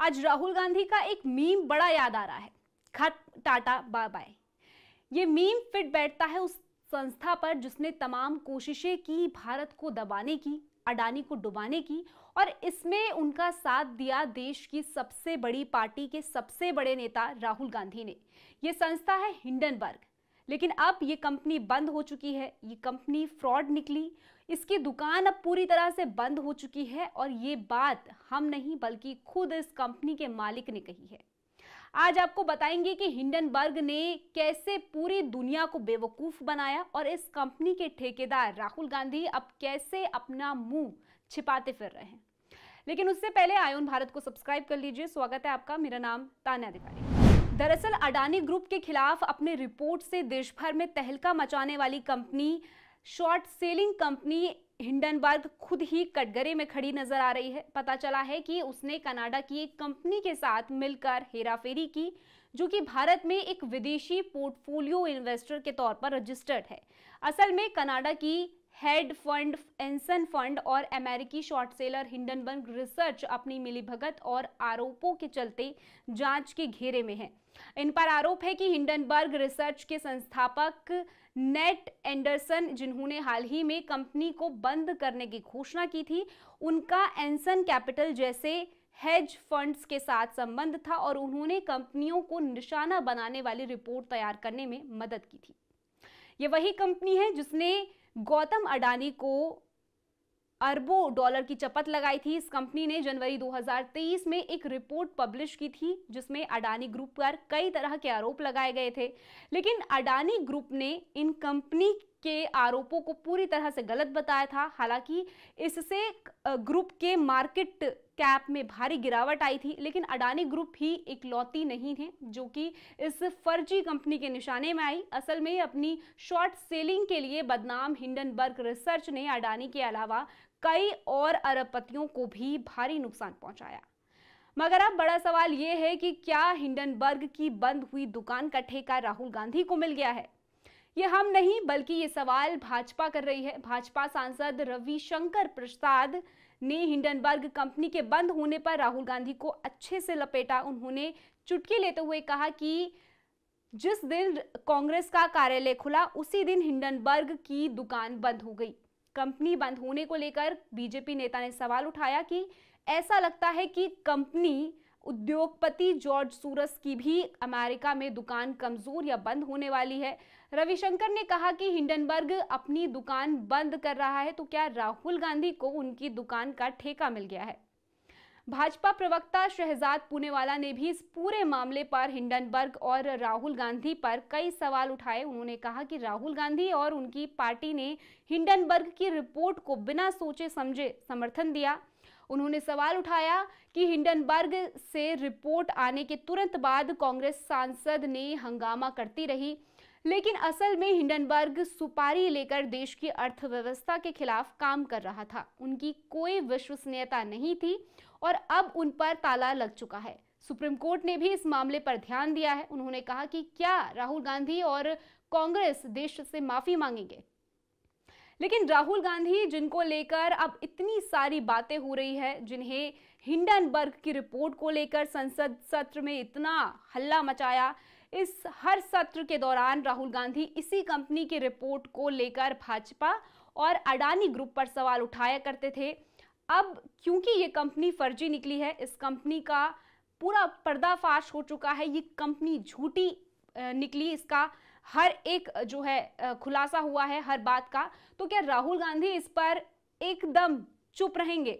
आज राहुल गांधी का एक मीम बड़ा याद आ रहा है, खत टाटा बाय बाय। ये मीम फिट बैठता है उस संस्था पर जिसने तमाम कोशिशें की भारत को दबाने की, अडानी को डुबाने की, और इसमें उनका साथ दिया देश की सबसे बड़ी पार्टी के सबसे बड़े नेता राहुल गांधी ने। ये संस्था है हिंडनबर्ग, लेकिन अब ये कंपनी बंद हो चुकी है। ये कंपनी फ्रॉड निकली, इसकी दुकान अब पूरी तरह से बंद हो चुकी है और ये बात हम नहीं बल्कि खुद इस कंपनी के मालिक ने कही है। आज आपको बताएंगे कि हिंडनबर्ग ने कैसे पूरी दुनिया को बेवकूफ बनाया और इस कंपनी के ठेकेदार राहुल गांधी अब कैसे अपना मुंह छिपाते फिर रहे हैं। लेकिन उससे पहले आयोन भारत को सब्सक्राइब कर लीजिए। स्वागत है आपका, मेरा नाम तान्या अधिकारी। दरअसल अडानी ग्रुप के खिलाफ अपने रिपोर्ट से देश भर में तहलका मचाने वाली company, short selling company Hindenburg खुद ही कटघरे में खड़ी नजर आ रही है। पता चला है कि उसने कनाडा की एक कंपनी के साथ मिलकर हेराफेरी की, जो कि भारत में एक विदेशी पोर्टफोलियो इन्वेस्टर के तौर पर रजिस्टर्ड है। असल में कनाडा की हेड फंड एंसन फंड और अमेरिकी शॉर्ट सेलर हिंडनबर्ग रिसर्च अपनी मिलीभगत और आरोपों के चलते जांच के घेरे में है। इन पर आरोप है कि हिंडनबर्ग रिसर्च के संस्थापक नेट एंडरसन, जिन्होंने हाल ही में कंपनी को बंद करने की घोषणा की थी, उनका एंसन कैपिटल जैसे हेज फंड्स के साथ संबंध था और उन्होंने कंपनियों को निशाना बनाने वाली रिपोर्ट तैयार करने में मदद की थी। ये वही कंपनी है जिसने गौतम अडानी को अरबों डॉलर की चपत लगाई थी। इस कंपनी ने जनवरी 2023 में एक रिपोर्ट पब्लिश की थी जिसमें अडानी ग्रुप पर कई तरह के आरोप लगाए गए थे, लेकिन अडानी ग्रुप ने इन कंपनी के आरोपों को पूरी तरह से गलत बताया था। हालांकि इससे ग्रुप के मार्केट कैप में भारी गिरावट आई थी, लेकिन अडानी ग्रुप ही इकलौती नहीं है जो कि इस फर्जी कंपनी के निशाने में आई। असल में अपनी शॉर्ट सेलिंग के लिए बदनाम हिंडनबर्ग रिसर्च ने अडानी के अलावा कई और अरबपतियों को भी भारी नुकसान पहुंचाया। मगर अब बड़ा सवाल यह है कि क्या हिंडनबर्ग की बंद हुई दुकान का ठेका राहुल गांधी को मिल गया है? ये हम नहीं बल्कि ये सवाल भाजपा कर रही है। भाजपा सांसद रविशंकर प्रसाद ने हिंडनबर्ग कंपनी के बंद होने पर राहुल गांधी को अच्छे से लपेटा। उन्होंने चुटकी लेते हुए कहा कि जिस दिन कांग्रेस का कार्यालय खुला उसी दिन हिंडनबर्ग की दुकान बंद हो गई। कंपनी बंद होने को लेकर बीजेपी नेता ने सवाल उठाया कि ऐसा लगता है कि कंपनी उद्योगपति जॉर्ज सोरोस की भी अमेरिका में दुकान कमजोर या बंद होने वाली है। रविशंकर ने कहा कि हिंडनबर्ग अपनी दुकान बंद कर रहा है तो क्या राहुल गांधी को उनकी दुकान का ठेका मिल गया है? भाजपा प्रवक्ता शहजाद पूनेवाला ने भी इस पूरे मामले पर हिंडनबर्ग और राहुल गांधी पर कई सवाल उठाए। उन्होंने कहा कि राहुल गांधी और उनकी पार्टी ने हिंडनबर्ग की रिपोर्ट को बिना सोचे समझे समर्थन दिया। उन्होंने सवाल उठाया कि हिंडनबर्ग से रिपोर्ट आने के तुरंत बाद कांग्रेस सांसद ने हंगामा करती रही, लेकिन असल में हिंडनबर्ग सुपारी लेकर देश की अर्थव्यवस्था के खिलाफ काम कर रहा था। उनकी कोई विश्वसनीयता नहीं थी और अब उन पर ताला लग चुका है। सुप्रीम कोर्ट ने भी इस मामले पर ध्यान दिया है। उन्होंने कहा कि क्या राहुल गांधी और कांग्रेस देश से माफी मांगेंगे? लेकिन राहुल गांधी, जिनको लेकर अब इतनी सारी बातें हो रही है, जिन्हें हिंडनबर्ग की रिपोर्ट को लेकर संसद सत्र में इतना हल्ला मचाया, इस हर सत्र के दौरान राहुल गांधी इसी कंपनी की रिपोर्ट को लेकर भाजपा और अडानी ग्रुप पर सवाल उठाया करते थे। अब क्योंकि ये कंपनी फर्जी निकली है, इस कंपनी का पूरा पर्दाफाश हो चुका है, ये कंपनी झूठी निकली, इसका हर एक जो है खुलासा हुआ है हर बात का, तो क्या राहुल गांधी इस पर एकदम चुप रहेंगे?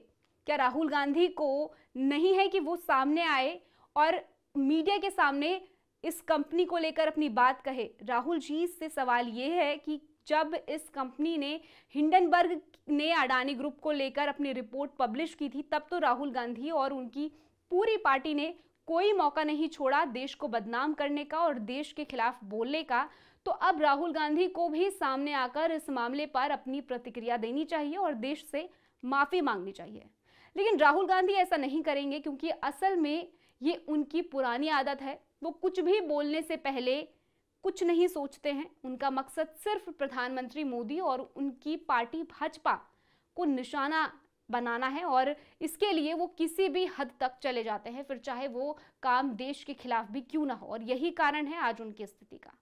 क्या राहुल गांधी को नहीं है कि वो सामने आए और मीडिया के सामने इस कंपनी को लेकर अपनी बात कहे? राहुल जी से सवाल ये है कि जब इस कंपनी ने, हिंडनबर्ग ने अडानी ग्रुप को लेकर अपनी रिपोर्ट पब्लिश की थी, तब तो राहुल गांधी और उनकी पूरी पार्टी ने कोई मौका नहीं छोड़ा देश को बदनाम करने का और देश के खिलाफ बोलने का। तो अब राहुल गांधी को भी सामने आकर इस मामले पर अपनी प्रतिक्रिया देनी चाहिए और देश से माफी मांगनी चाहिए। लेकिन राहुल गांधी ऐसा नहीं करेंगे क्योंकि असल में ये उनकी पुरानी आदत है। वो कुछ भी बोलने से पहले कुछ नहीं सोचते हैं। उनका मकसद सिर्फ प्रधानमंत्री मोदी और उनकी पार्टी भाजपा को निशाना बनाना है और इसके लिए वो किसी भी हद तक चले जाते हैं, फिर चाहे वो काम देश के खिलाफ भी क्यों ना हो। और यही कारण है आज उनकी स्थिति का।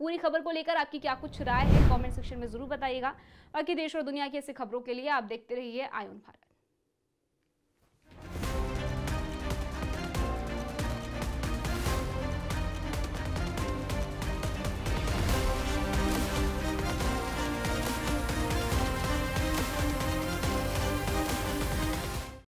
पूरी खबर को लेकर आपकी क्या कुछ राय है कमेंट सेक्शन में जरूर बताइएगा। बाकी देश और दुनिया की ऐसी खबरों के लिए आप देखते रहिए आईऑन भारत।